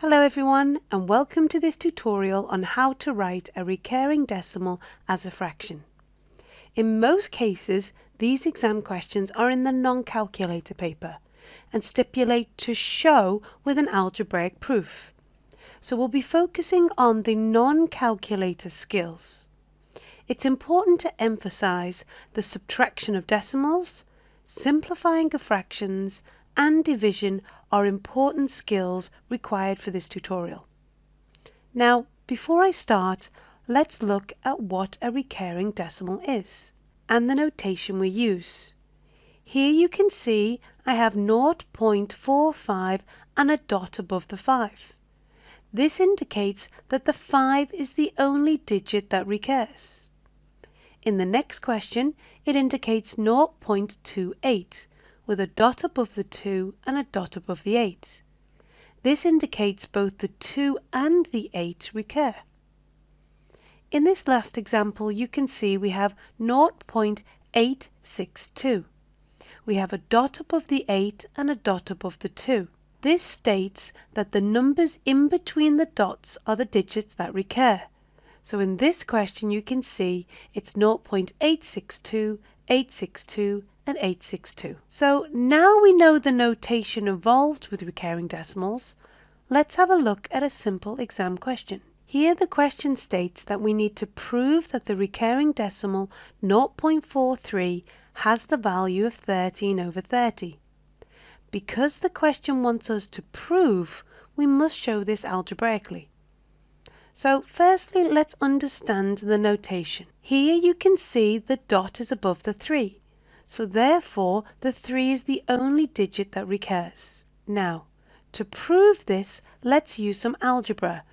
Hello everyone, and welcome to this tutorial on how to write a recurring decimal as a fraction. In most cases, these exam questions are in the non-calculator paper and stipulate to show with an algebraic proof. So we'll be focusing on the non-calculator skills. It's important to emphasize the subtraction of decimals, simplifying of fractions, and division are important skills required for this tutorial. Now, before I start, let's look at what a recurring decimal is and the notation we use. Here you can see I have 0.45 and a dot above the 5. This indicates that the 5 is the only digit that recurs. In the next question, it indicates 0.28 with a dot above the 2 and a dot above the 8. This indicates both the 2 and the 8 recur. In this last example, you can see we have 0.862. We have a dot above the 8 and a dot above the 2. This states that the numbers in between the dots are the digits that recur. So in this question, you can see it's 0.862, 862, and 862. So now we know the notation involved with recurring decimals, let's have a look at a simple exam question. Here the question states that we need to prove that the recurring decimal 0.43 has the value of 13 over 30. Because the question wants us to prove, we must show this algebraically. So firstly, let's understand the notation. Here you can see the dot is above the 3. So therefore, the 3 is the only digit that recurs. Now, to prove this, let's use some algebra.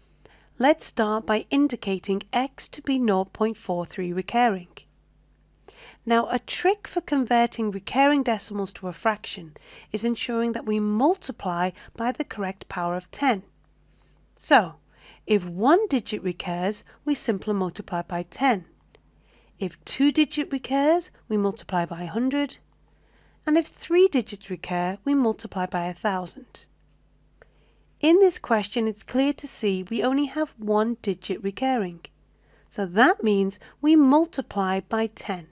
Let's start by indicating x to be 0.43 recurring. Now, a trick for converting recurring decimals to a fraction is ensuring that we multiply by the correct power of 10. So, if one digit recurs, we simply multiply by 10. If 2 digits recurs, we multiply by 100. And if 3 digits recur, we multiply by 1,000. In this question, it's clear to see we only have one digit recurring. So that means we multiply by 10.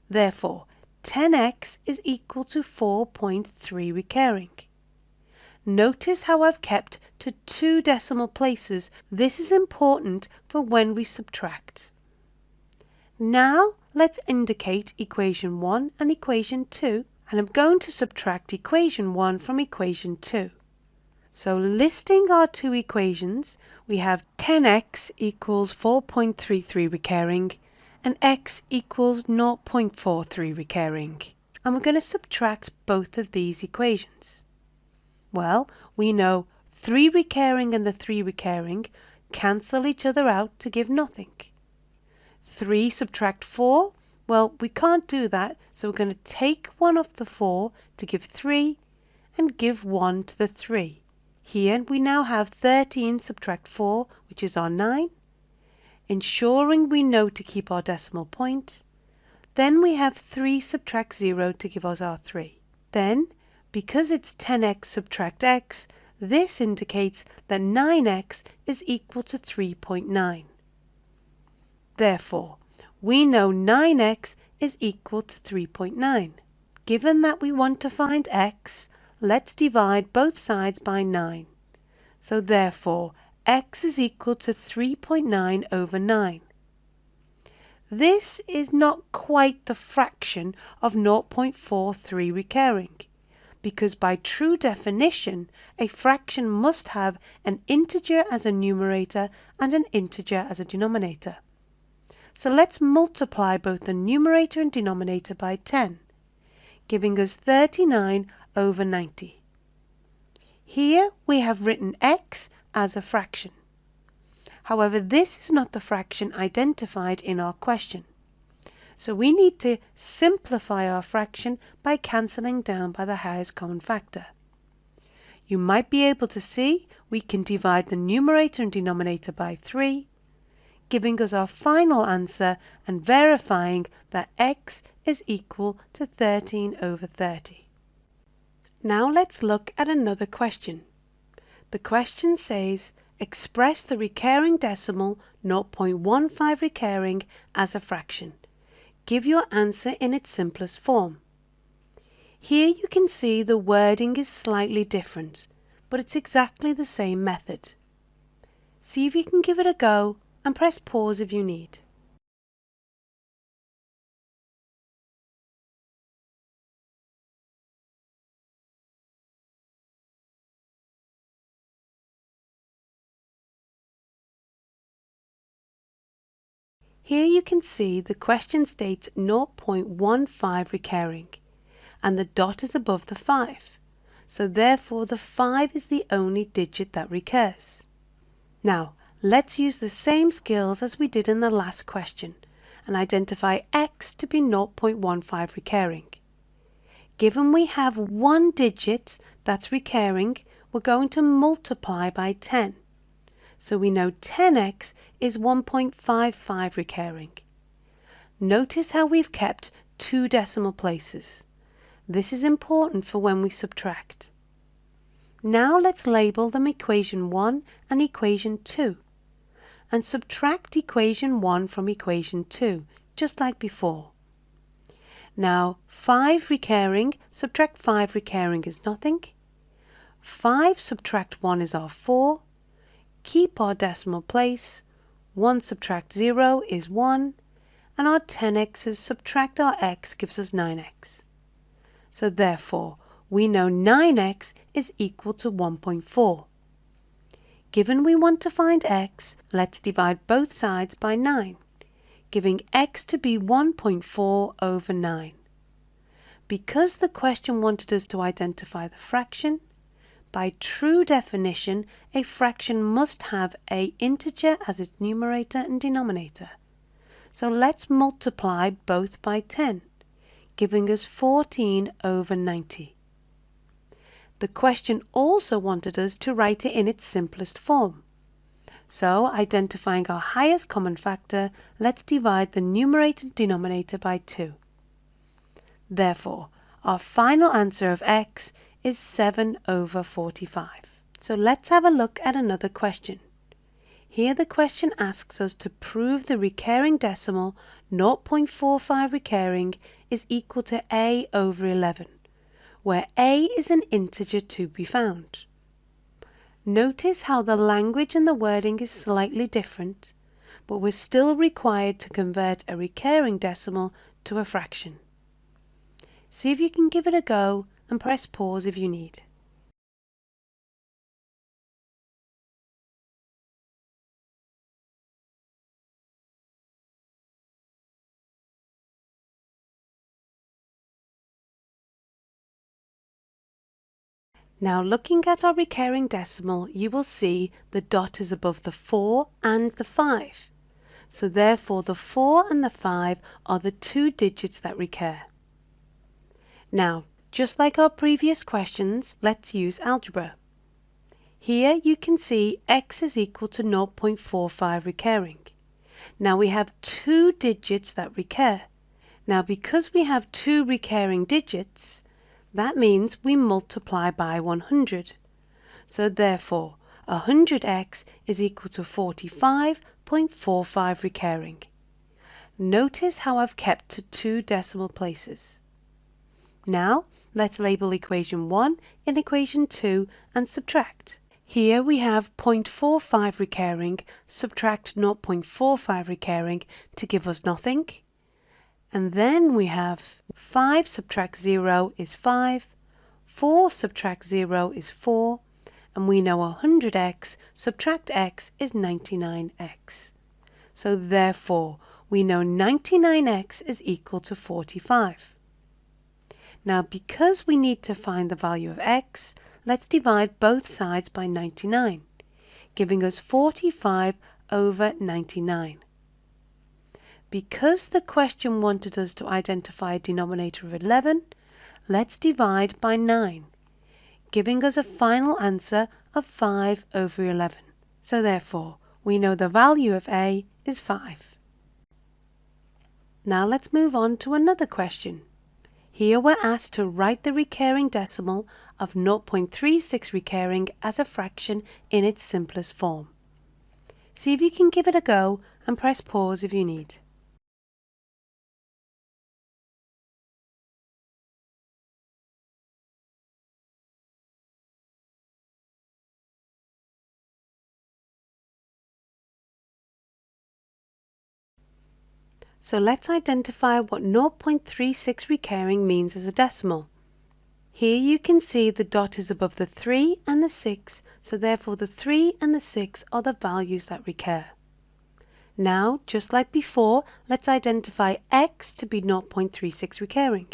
Therefore, 10x is equal to 4.3 recurring. Notice how I've kept to 2 decimal places. This is important for when we subtract. Now let's indicate equation 1 and equation 2, and I'm going to subtract equation 1 from equation 2. So listing our two equations, we have 10x equals 4.33 recurring and x equals 0.43 recurring. And we're going to subtract both of these equations. Well, we know 3 recurring and the 3 recurring cancel each other out to give nothing. 3 subtract 4, well, we can't do that, so we're going to take 1 off the 4 to give 3 and give 1 to the 3. Here we now have 13 subtract 4, which is our 9, ensuring we know to keep our decimal point. Then we have 3 subtract 0 to give us our 3. Then, because it's 10x subtract x, this indicates that 9x is equal to 3.9. Therefore, we know 9x is equal to 3.9. Given that we want to find x, let's divide both sides by 9. So therefore, x is equal to 3.9 over 9. This is not quite the fraction of 0.43 recurring, because by true definition, a fraction must have an integer as a numerator and an integer as a denominator. So let's multiply both the numerator and denominator by 10, giving us 39 over 90. Here we have written x as a fraction. However, this is not the fraction identified in our question. So we need to simplify our fraction by cancelling down by the highest common factor. You might be able to see we can divide the numerator and denominator by 3, giving us our final answer and verifying that x is equal to 13 over 30. Now let's look at another question. The question says, express the recurring decimal 0.15 recurring as a fraction. Give your answer in its simplest form. Here you can see the wording is slightly different, but it's exactly the same method. See if you can give it a go and press pause if you need. Here you can see the question states 0.15 recurring, and the dot is above the 5. So therefore the 5 is the only digit that recurs. Now let's use the same skills as we did in the last question and identify x to be 0.15 recurring. Given we have one digit that's recurring, we're going to multiply by 10. So we know 10x is 1.55 recurring. Notice how we've kept 2 decimal places. This is important for when we subtract. Now let's label them equation 1 and equation 2 and subtract equation 1 from equation 2, just like before. Now 5 recurring, subtract 5 recurring is nothing. 5 subtract 1 is our 4. Keep our decimal place. 1 subtract 0 is 1. And our 10x's subtract our x gives us 9x. So therefore, we know 9x is equal to 1.4. Given we want to find x, let's divide both sides by 9, giving x to be 1.4 over 9. Because the question wanted us to identify the fraction, by true definition, a fraction must have an integer as its numerator and denominator. So let's multiply both by 10, giving us 14 over 90. The question also wanted us to write it in its simplest form. So, identifying our highest common factor, let's divide the numerator and denominator by 2. Therefore, our final answer of x is 7 over 45. So let's have a look at another question. Here the question asks us to prove the recurring decimal 0.45 recurring is equal to a over 11, where a is an integer to be found. Notice how the language and the wording is slightly different, but we're still required to convert a recurring decimal to a fraction. See if you can give it a go and press pause if you need. Now looking at our recurring decimal, you will see the dot is above the 4 and the 5. So therefore the 4 and the 5 are the 2 digits that recur. Now, just like our previous questions, let's use algebra. Here you can see x is equal to 0.45 recurring. Now we have 2 digits that recur. Now because we have 2 recurring digits, that means we multiply by 100. So therefore, 100x is equal to 45.45 recurring. Notice how I've kept to 2 decimal places. Now, let's label equation 1 and equation 2 and subtract. Here we have 0.45 recurring, subtract 0.45 recurring to give us nothing. And then we have 5 subtract 0 is 5, 4 subtract 0 is 4, and we know 100x subtract x is 99x. So therefore, we know 99x is equal to 45. Now because we need to find the value of x, let's divide both sides by 99, giving us 45 over 99. Because the question wanted us to identify a denominator of 11, let's divide by 9, giving us a final answer of 5 over 11. So therefore, we know the value of a is 5. Now let's move on to another question. Here we're asked to write the recurring decimal of 0.36 recurring as a fraction in its simplest form. See if you can give it a go and press pause if you need. So let's identify what 0.36 recurring means as a decimal. Here you can see the dot is above the 3 and the 6, so therefore the 3 and the 6 are the values that recur. Now, just like before, let's identify x to be 0.36 recurring.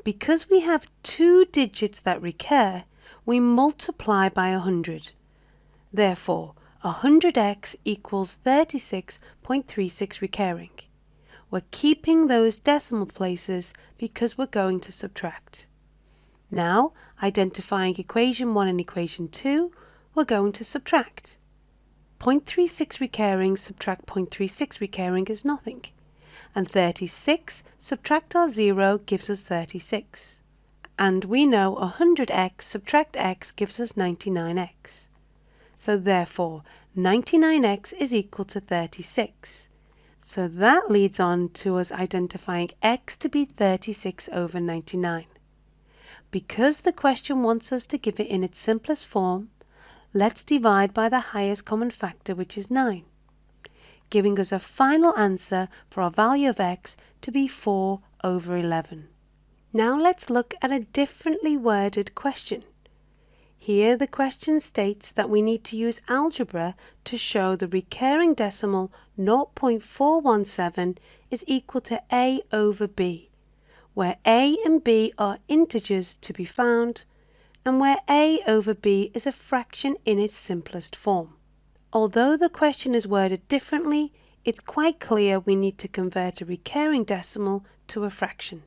Because we have two digits that recur, we multiply by 100. Therefore, 100x equals 36.36 recurring. We're keeping those decimal places because we're going to subtract. Now, identifying equation 1 and equation 2, we're going to subtract. 0.36 recurring subtract 0.36 recurring is nothing. And 36 subtract our 0 gives us 36. And we know 100x subtract x gives us 99x. So therefore, 99x is equal to 36. So that leads on to us identifying x to be 36 over 99. Because the question wants us to give it in its simplest form, let's divide by the highest common factor, which is 9, giving us a final answer for our value of x to be 4 over 11. Now let's look at a differently worded question. Here the question states that we need to use algebra to show the recurring decimal 0.417 is equal to a over b, where a and b are integers to be found, and where a over b is a fraction in its simplest form. Although the question is worded differently, it's quite clear we need to convert a recurring decimal to a fraction.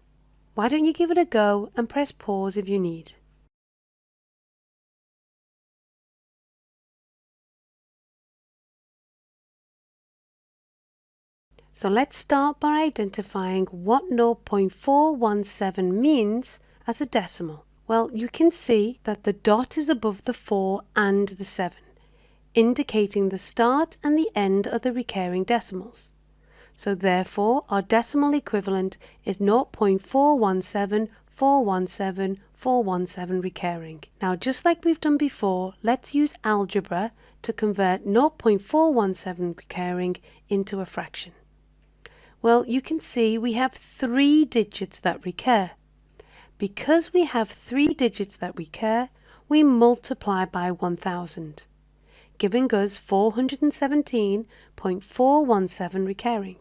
Why don't you give it a go and press pause if you need. So let's start by identifying what 0.417 means as a decimal. Well, you can see that the dot is above the 4 and the 7, indicating the start and the end of the recurring decimals. So therefore, our decimal equivalent is 0.417417 recurring. Now, just like we've done before, let's use algebra to convert 0.417 recurring into a fraction. Well, you can see we have 3 digits that recur. Because we have 3 digits that recur, we multiply by 1000, giving us 417.417 recurring.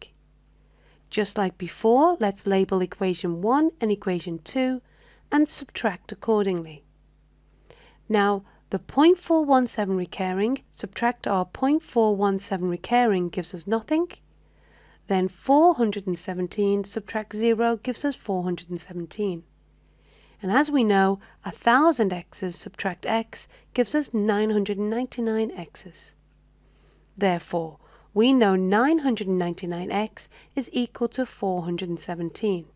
Just like before, let's label equation 1 and equation 2 and subtract accordingly. Now, the 0.417 recurring, subtract our 0.417 recurring gives us nothing. Then 417 subtract 0 gives us 417. And as we know, 1000 x's subtract x gives us 999 x's. Therefore, we know 999x is equal to 417.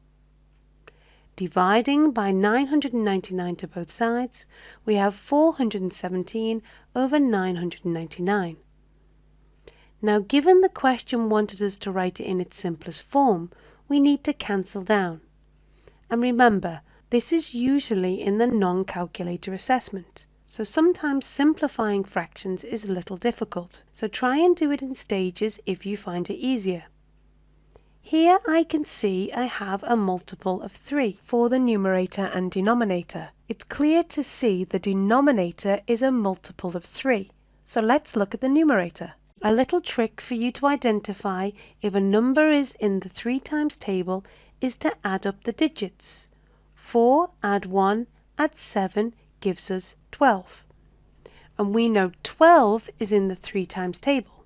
Dividing by 999 to both sides, we have 417 over 999. Now, given the question wanted us to write it in its simplest form, we need to cancel down. And remember, this is usually in the non-calculator assessment, so sometimes simplifying fractions is a little difficult, so try and do it in stages if you find it easier. Here I can see I have a multiple of 3 for the numerator and denominator. It's clear to see the denominator is a multiple of 3, so let's look at the numerator. A little trick for you to identify if a number is in the 3 times table is to add up the digits. 4 add 1 add 7 gives us 12. And we know 12 is in the 3 times table.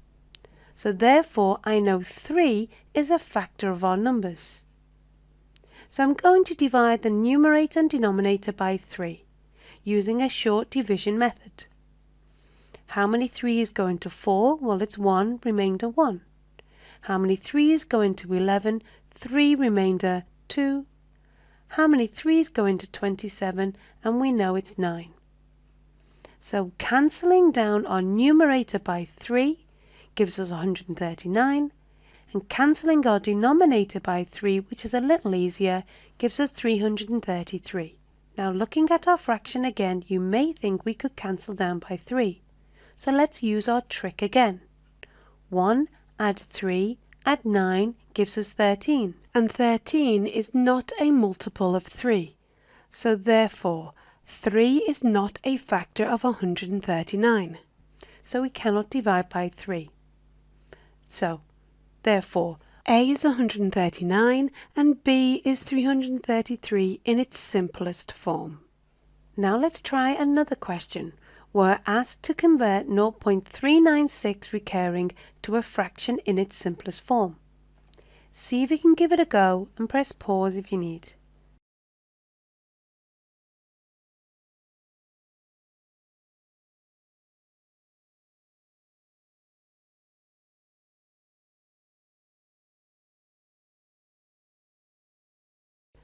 So therefore I know 3 is a factor of our numbers. So I'm going to divide the numerator and denominator by 3 using a short division method. How many 3's go into 4? Well, it's 1, remainder 1. How many 3's go into 11? 3, remainder 2. how many 3's go into 27, and we know it's 9. So cancelling down our numerator by 3 gives us 139, and cancelling our denominator by 3, which is a little easier, gives us 333. Now looking at our fraction again, you may think we could cancel down by 3. So let's use our trick again. 1 add 3 add 9 gives us 13, and 13 is not a multiple of 3. So therefore 3 is not a factor of 139. So we cannot divide by 3. So therefore A is 139 and B is 333 in its simplest form. Now let's try another question. We're asked to convert 0.396 recurring to a fraction in its simplest form. See if you can give it a go and press pause if you need.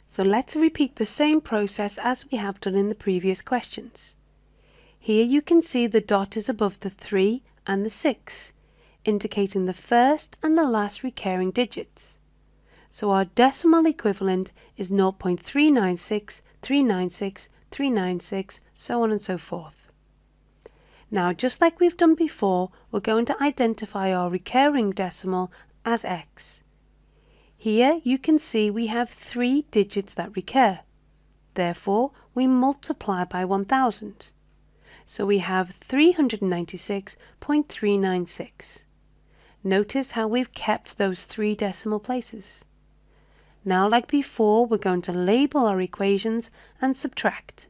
So let's repeat the same process as we have done in the previous questions. Here you can see the dot is above the 3 and the 6, indicating the first and the last recurring digits. So our decimal equivalent is 0.396, 396, 396, so on and so forth. Now, just like we've done before, we're going to identify our recurring decimal as x. Here you can see we have 3 digits that recur. Therefore, we multiply by 1000. So we have 396.396. Notice how we've kept those 3 decimal places. Now, like before, we're going to label our equations and subtract.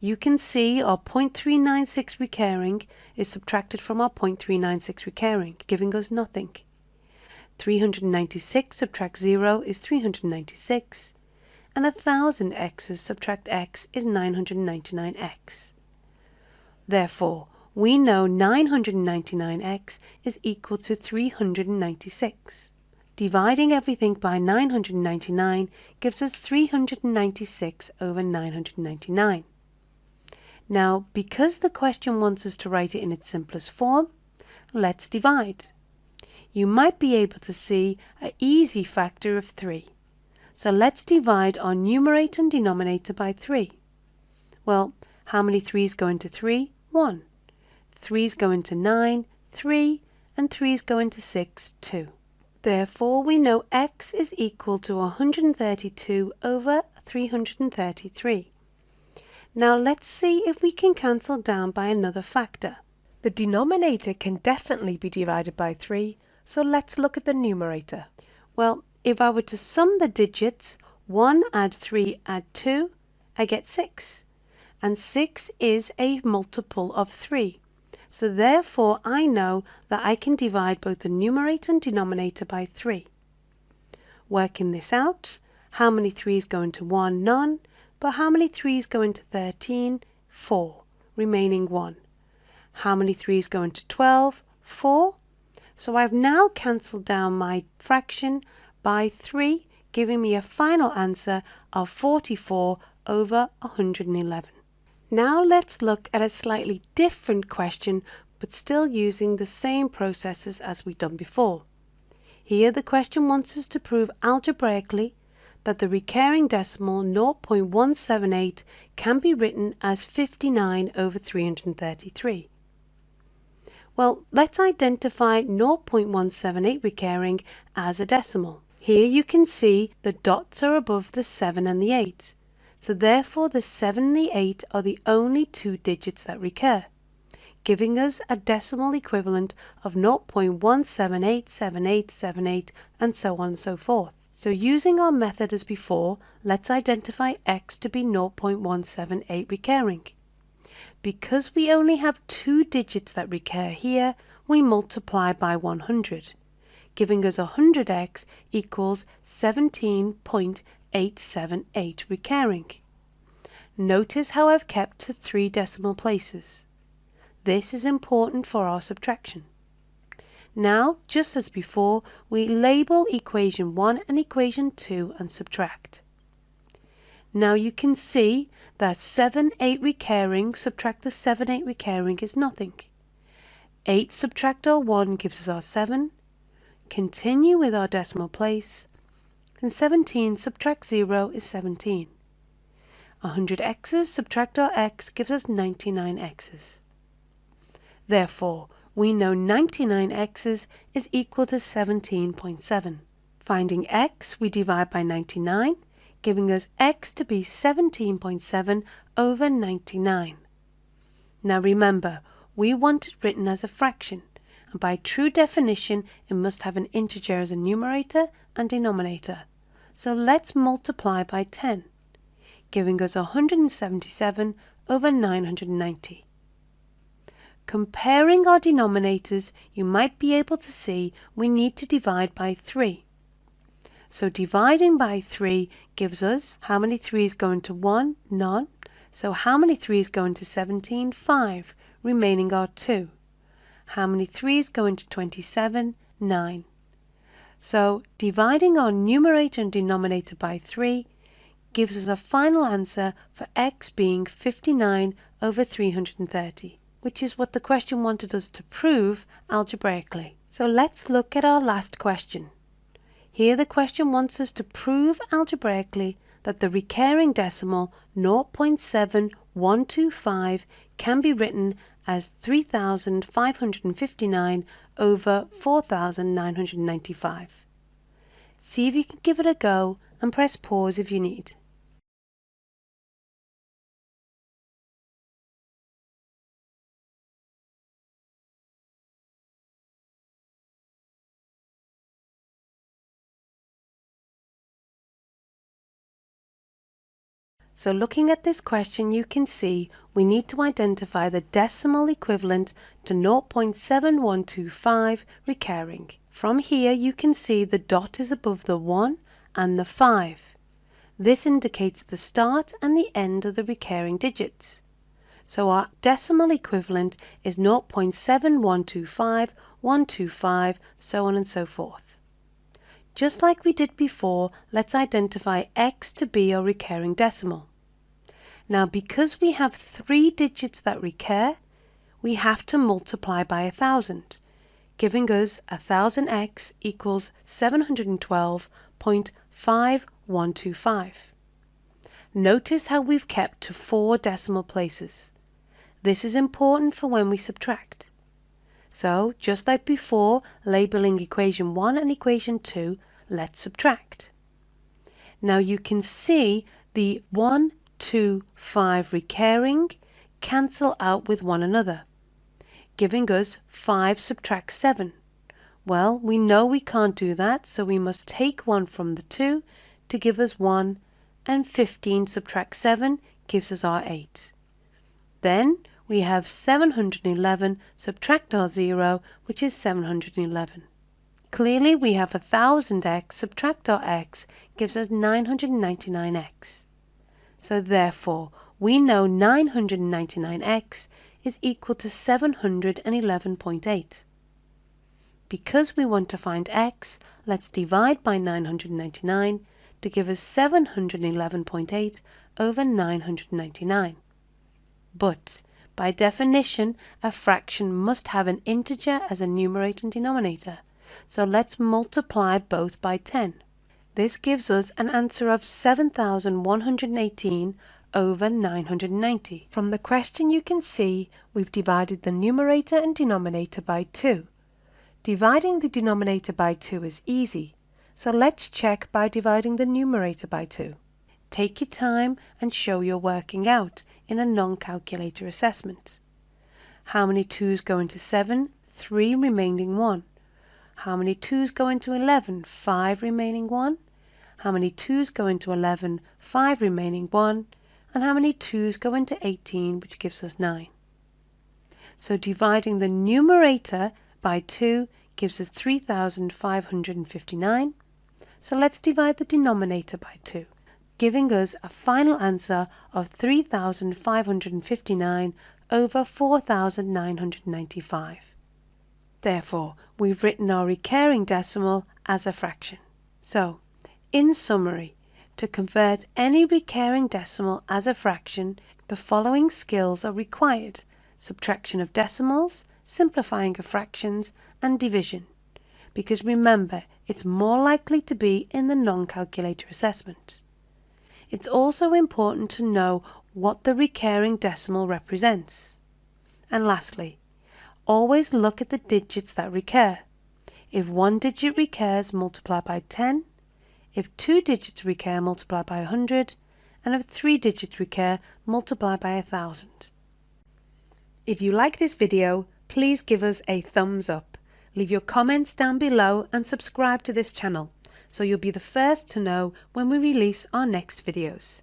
You can see our 0.396 recurring is subtracted from our 0.396 recurring, giving us nothing. 396 subtract 0 is 396, and 1000 x's subtract x is 999x. Therefore, we know 999x is equal to 396. Dividing everything by 999 gives us 396 over 999. Now, because the question wants us to write it in its simplest form, let's divide. You might be able to see an easy factor of 3. So let's divide our numerator and denominator by 3. Well, how many 3's go into 3? 1. 3's go into 9, 3, and 3's go into 6, 2. Therefore, we know x is equal to 132 over 333. Now let's see if we can cancel down by another factor. The denominator can definitely be divided by 3, so let's look at the numerator. Well, if I were to sum the digits, 1 add 3 add 2, I get 6. And 6 is a multiple of 3. So therefore I know that I can divide both the numerator and denominator by 3. Working this out, how many 3's go into 1? None. But how many 3's go into 13? 4, remaining 1. How many 3's go into 12? 4. So I've now cancelled down my fraction by 3, giving me a final answer of 44 over 111. Now let's look at a slightly different question, but still using the same processes as we've done before. Here the question wants us to prove algebraically that the recurring decimal 0.178 can be written as 59 over 333. Well, let's identify 0.178 recurring as a decimal. Here you can see the dots are above the 7 and the 8. So therefore the 7 and the 8 are the only 2 digits that recur, giving us a decimal equivalent of 0.1787878, and so on and so forth. So using our method as before, let's identify x to be 0.178 recurring. Because we only have 2 digits that recur here, we multiply by 100, giving us 100x equals 17.878 recurring. Notice how I've kept to 3 decimal places. This is important for our subtraction. Now, just as before, we label equation 1 and equation 2 and subtract. Now you can see that 7, 8 recurring, subtract the 7, 8 recurring is nothing. 8 subtract our 1 gives us our 7. Continue with our decimal place. And 17 subtract 0 is 17. 100 x's subtract our x gives us 99 x's. Therefore, we know 99 x's is equal to 17.7. Finding x, we divide by 99, giving us x to be 17.7 over 99. Now remember, we want it written as a fraction, and by true definition, it must have an integer as a numerator and denominator. So let's multiply by 10, giving us 177 over 990. Comparing our denominators, you might be able to see we need to divide by 3. So dividing by 3 gives us how many 3's go into 1? None. So how many 3's go into 17? 5. Remaining are 2. How many 3's go into 27? 9. So dividing our numerator and denominator by 3 gives us a final answer for x being 59 over 330, which is what the question wanted us to prove algebraically. So let's look at our last question. Here the question wants us to prove algebraically that the recurring decimal 0.7125 can be written as 3,559 over 4,995. See if you can give it a go and press pause if you need. So looking at this question, you can see we need to identify the decimal equivalent to 0.7125 recurring. From here you can see the dot is above the 1 and the 5. This indicates the start and the end of the recurring digits. So our decimal equivalent is 0.7125, 125, so on and so forth. Just like we did before, let's identify x to be our recurring decimal. Now because we have 3 digits that recur, we have to multiply by 1,000, giving us 1,000x equals 712.5125. Notice how we've kept to 4 decimal places. This is important for when we subtract. So, just like before, labeling equation 1 and equation 2, let's subtract. Now you can see the 1, 2, 5 recurring cancel out with one another, giving us 5 subtract 7. Well, we know we can't do that, so we must take 1 from the 2 to give us 1, and 15 subtract 7 gives us our 8. Then we have 711 subtract our 0, which is 711. Clearly we have 1,000x subtract our x gives us 999x. So therefore we know 999x is equal to 711.8. Because we want to find x, let's divide by 999 to give us 711.8 over 999. But by definition, a fraction must have an integer as a numerator and denominator. So let's multiply both by 10. This gives us an answer of 7,118 over 990. From the question you can see we've divided the numerator and denominator by 2. Dividing the denominator by 2 is easy, so let's check by dividing the numerator by 2. Take your time and show your working out in a non-calculator assessment. How many 2's go into 7? 3 remaining 1. How many 2's go into 11? 5 remaining 1. How many 2's go into 11? 5 remaining 1. And how many 2's go into 18, which gives us 9. So dividing the numerator by 2 gives us 3,559. So let's divide the denominator by 2, giving us a final answer of 3,559 over 4,995. Therefore, we've written our recurring decimal as a fraction. So, in summary, To convert any recurring decimal as a fraction, the following skills are required: subtraction of decimals, simplifying of fractions, and division. Because remember, it's more likely to be in the non-calculator assessment. It's also important to know what the recurring decimal represents. And lastly, always look at the digits that recur. If one digit recurs, multiply by 10. If two digits recur, multiply by 100. And if three digits recur, multiply by 1,000. If you like this video, please give us a thumbs up. Leave your comments down below and subscribe to this channel so you'll be the first to know when we release our next videos.